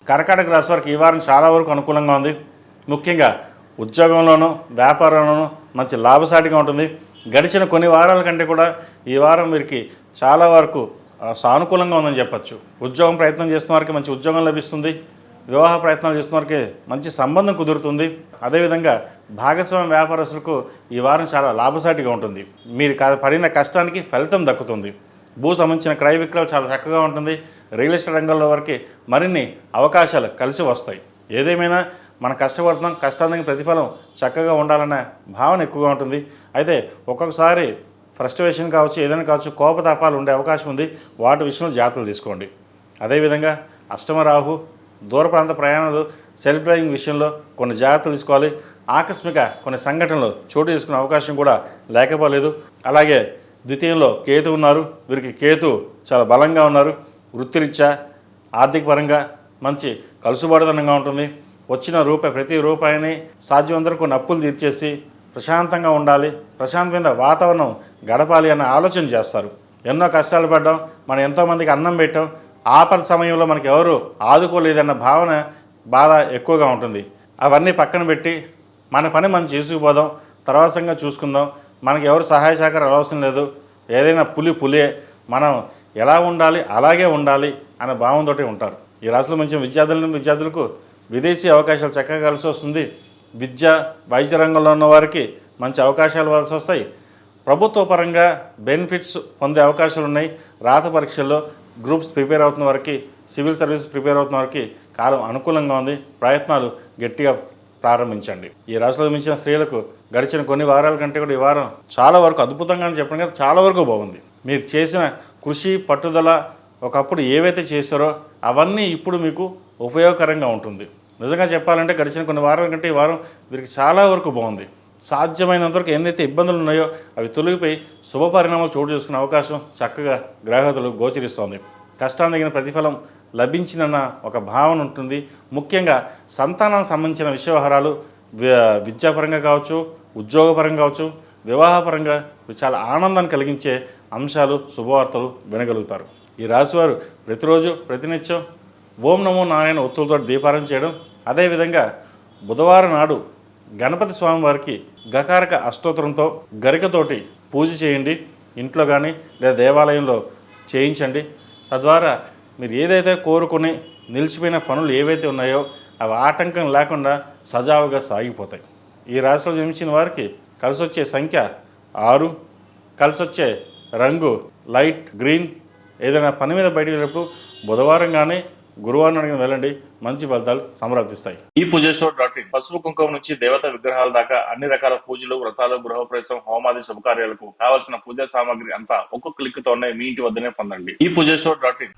కర్కాటక రాశి వారికి ఈ వారం చాలా వరకు అనుకూలంగా ఉంది. ముఖ్యంగా ఉద్యోగంలోనూ వ్యాపారంలోనూ మంచి లాభసాటిగా ఉంటుంది. గడిచిన కొన్ని వారాల కంటే కూడా ఈ వారం వీరికి చాలా వరకు సానుకూలంగా ఉందని చెప్పచ్చు. ఉద్యోగం ప్రయత్నం చేస్తున్న వారికి మంచి ఉద్యోగం లభిస్తుంది. వివాహ ప్రయత్నాలు చేస్తున్న వారికి మంచి సంబంధం కుదురుతుంది. అదేవిధంగా భాగస్వామ్య వ్యాపారస్తులకు ఈ వారం చాలా లాభసాటిగా ఉంటుంది. మీరు పడిన కష్టానికి ఫలితం దక్కుతుంది. భూ సంబంధించిన క్రయ విక్రయాలు చాలా చక్కగా ఉంటుంది. రియల్ ఎస్టేట్ రంగంలో వరకు మరిన్ని అవకాశాలు కలిసి వస్తాయి. ఏదేమైనా మనం కష్టపడుతున్నాం, కష్టానికి ప్రతిఫలం చక్కగా ఉండాలనే భావన ఎక్కువగా ఉంటుంది. అయితే ఒక్కొక్కసారి ఫ్రస్ట్రేషన్ కావచ్చు, ఏదైనా కావచ్చు, కోపతాపాలు ఉండే అవకాశం ఉంది. వాటి విషయంలో జాగ్రత్తలు తీసుకోండి. అదేవిధంగా అష్టమ రాహు, దూర ప్రాంత ప్రయాణాలు, సెల్ఫ్ డ్రైవింగ్ విషయంలో కొన్ని జాగ్రత్తలు తీసుకోవాలి. ఆకస్మిక కొన్ని సంఘటనలు చోటు చేసుకునే అవకాశం కూడా లేకపోలేదు. అలాగే ద్వితీయంలో కేతు ఉన్నారు. వీరికి కేతు చాలా బలంగా ఉన్నారు. వృత్తిరీత్యా ఆర్థిక పరంగా మంచి కలుసుబాటుదనంగా ఉంటుంది. వచ్చిన ప్రతి రూపాయిని సాధ్యమంతరం కొన్ని అప్పులు తీర్చేసి ప్రశాంతంగా ఉండాలి, ప్రశాంతమైన వాతావరణం గడపాలి అన్న ఆలోచన చేస్తారు. ఎన్నో కష్టాలు పడ్డాం, మనం ఎంతోమందికి అన్నం పెట్టాం, ఆపద సమయంలో మనకి ఎవరు ఆదుకోలేదన్న బాధ ఎక్కువగా ఉంటుంది. అవన్నీ పక్కన పెట్టి మన పని మనం చేసుకుపోదాం, తర్వాత సంగతి చూసుకుందాం, మనకి ఎవరు సహాయ సహకారం అవసరం లేదు, ఏదైనా పులే మనం ఎలా ఉండాలి అలాగే ఉండాలి అనే భావంతో ఉంటారు. ఈ రాశిలో మంచి విద్యార్థులకు విదేశీ అవకాశాలు చక్కగా కలిసి వస్తుంది. విద్య వైద్య రంగంలో ఉన్న వారికి మంచి అవకాశాలు కలిసి వస్తాయి. ప్రభుత్వ పరంగా బెనిఫిట్స్ పొందే అవకాశాలు ఉన్నాయి. రాత పరీక్షల్లో గ్రూప్స్ ప్రిపేర్ అవుతున్న వారికి, సివిల్ సర్వీస్ ప్రిపేర్ అవుతున్న వారికి కాలం అనుకూలంగా ఉంది. ప్రయత్నాలు గట్టిగా ప్రారంభించండి. ఈ రాశిలో మించిన స్త్రీలకు గడిచిన కొన్ని వారాల కంటే కూడా ఈ వారం చాలా వరకు అద్భుతంగా చెప్పడం కదా, చాలా వరకు బాగుంది. మీరు చేసిన కృషి, పట్టుదల, ఒకప్పుడు ఏవైతే చేశారో అవన్నీ ఇప్పుడు మీకు ఉపయోగకరంగా ఉంటుంది. నిజంగా చెప్పాలంటే గడిచిన కొన్ని వారాల కంటే ఈ వారం వీరికి చాలా వరకు బాగుంది. సాధ్యమైనంతవరకు ఎన్నైతే ఇబ్బందులు ఉన్నాయో అవి తొలగిపోయి శుభ పరిణామాలు చోటు చేసుకునే అవకాశం చక్కగా గ్రహగతులు గోచరిస్తోంది. కష్టాన్ని తగిన ప్రతిఫలం లభించినన్న ఒక భావన ఉంటుంది. ముఖ్యంగా సంతానానికి సంబంధించిన విషయవహారాలు విద్యాపరంగా కావచ్చు, ఉద్యోగపరంగా కావచ్చు, వివాహపరంగా చాలా ఆనందాన్ని కలిగించే అంశాలు, శుభవార్తలు వినగలుగుతారు. ఈ రాశివారు ప్రతిరోజు ప్రతినిత్యం ఓం నమో నారాయణ ఒత్తులతో దీపారాధన చేయడం, అదేవిధంగా బుధవారం నాడు గణపతి స్వామివారికి గకారక అష్టోత్తరంతో గరికతోటి పూజ చేయండి. ఇంట్లో కానీ లేదా దేవాలయంలో చేయించండి. తద్వారా మీరు ఏదైతే కోరుకుని నిలిచిపోయిన పనులు ఏవైతే ఉన్నాయో అవి ఆటంకం లేకుండా సజావుగా సాగిపోతాయి. ఈ రాశిలో జన్మించిన వారికి కలిసి వచ్చే సంఖ్య 6, కలిసి వచ్చే రంగు లైట్ గ్రీన్. ఏదైనా పని మీద బయటకు వెళ్ళినప్పుడు బుధవారం కానీ గురువారం అడిగిన వెళ్ళండి, మంచి ఫలితాలు సంప్రాప్తిస్తాయి. ఈ పూజస్టోర్.in పసుపు కుంకుమ నుంచి దేవతా విగ్రహాల దాకా అన్ని రకాల పూజలు, వ్రతాలు, గృహప్రవేశం, హోమాది శుభకార్యాలకు కావలసిన పూజా సామాగ్రి అంతా ఒక్కొక్క క్లిక్ తోనే మీ ఇంటి వద్దనే పొందండి. ఈ పూజస్టోర్.in